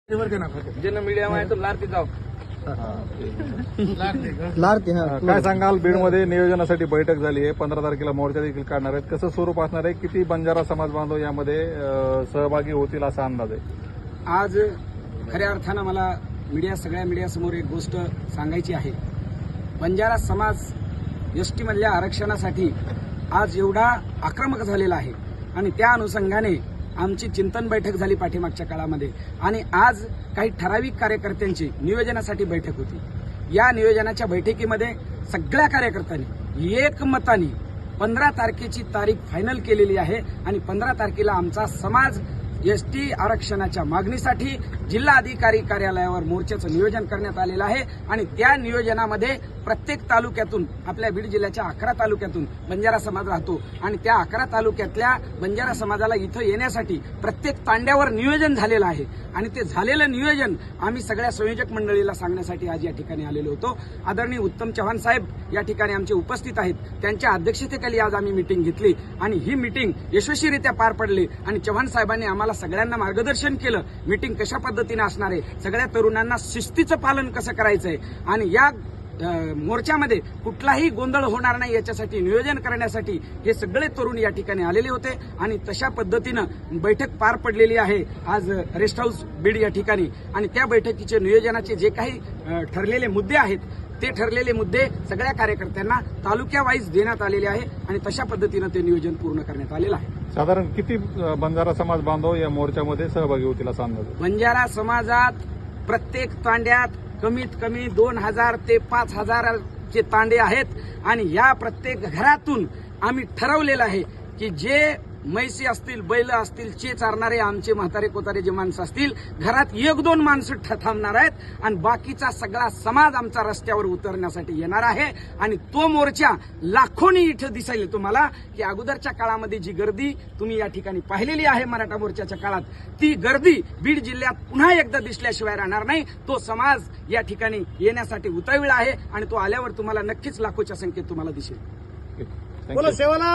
ज्यांना मीडिया आहे तर लारती जाऊ. काय सांगाल, बीडमध्ये नियोजनासाठी बैठक झाली आहे, 15 तारखेला मोर्चा देखील काढणार आहेत. कसं स्वरूप असणार आहे, किती बंजारा समाज बांधव यामध्ये सहभागी होतील असा अंदाज आहे? आज खऱ्या अर्थानं मला सगळ्या मीडियासमोर एक गोष्ट सांगायची आहे. बंजारा समाज एसटी मधल्या आरक्षणासाठी आज एवढा आक्रमक झालेला आहे आणि त्या अनुषंगाने आमची चिंतन बैठक झाली पाठीमागच्या काळामध्ये आणि आज काही ठराविक कार्यकर्त्यांची नियोजनासाठी बैठक होती. या नियोजनाच्या बैठकीमध्ये सगळ्या कार्यकर्त्यांनी एकमताने 15 तारखेची तारीख फायनल केलेली आहे आणि 15 तारखेला आमचा समाज एसटी आरक्षणाच्या मागणीसाठी जिल्हा अधिकारी कार्यालयावर मोर्चाचं नियोजन करण्यात आलेलं आहे आणि त्या नियोजनामध्ये प्रत्येक तालुक्यातून, आपल्या बीड जिल्ह्याच्या 11 तालुक्यातून बंजारा समाज राहतो आणि त्या 11 तालुक्यातल्या बंजारा समाजाला इथं येण्यासाठी प्रत्येक तांड्यावर नियोजन झालेलं आहे आणि ते झालेलं नियोजन आम्ही सगळ्या संयोजक मंडळीला सांगण्यासाठी आज या ठिकाणी आलेलो होतो. आदरणीय उत्तम चव्हाण साहेब या ठिकाणी आमचे उपस्थित आहेत. त्यांच्या अध्यक्षतेखाली आज आम्ही मीटिंग घेतली आणि ही मीटिंग यशस्वीरित्या पार पडली आणि चव्हाण साहेबांनी आम्हाला सगळ्यांना मार्गदर्शन केलं. मीटिंग कशा पद्धतीने असणार आहे, सगळ्या तरुणांना शिस्तीचं पालन कसं करायचंय आणि या मोर्चामध्ये कुठलाही गोंधळ होणार नाही याच्यासाठी नियोजन करण्यासाठी हे सगळे तरुण या ठिकाणी आलेले होते आणि तशा पद्धतीनं बैठक पार पडलेली आहे आज रेस्ट हाऊस बीड या ठिकाणी. आणि त्या बैठकीचे नियोजनाचे जे काही ठरलेले मुद्दे आहेत ते ठरलेले मुद्दे सगळ्या कार्यकर्त्यांना तालुक्या वाईज देण्यात आलेले आहे आणि तशा पद्धतीनं ते नियोजन पूर्ण करण्यात आलेलं आहे. साधारण किती बंजारा समाज बांधव या मोर्चामध्ये सहभागी होतील असा अंदाज? बंजारा समाजात प्रत्येक तांड्यात कमीत कमी 2000 ते 5000 चे तांडे आहेत आणि या प्रत्येक घरातून आम्ही ठरवलेलं आहे की जे म्हैसी असतील, बैल असतील, चे चारणारे आमचे म्हातारे कोतारे जे माणसं असतील, घरात 1-2 माणसं थांबणार आहेत आणि बाकीचा सगळा समाज आमचा रस्त्यावर उतरण्यासाठी येणार आहे आणि तो मोर्चा लाखोनी इथं दिसेल तुम्हाला की अगोदरच्या काळामध्ये जी गर्दी तुम्ही या ठिकाणी पाहिलेली आहे मराठा मोर्चाच्या काळात, ती गर्दी बीड जिल्ह्यात पुन्हा एकदा दिसल्याशिवाय राहणार नाही. तो समाज या ठिकाणी येण्यासाठी उतावीळ आहे आणि तो आल्यावर तुम्हाला नक्कीच लाखोच्या संख्येत तुम्हाला दिसेल. बोला सेवाला.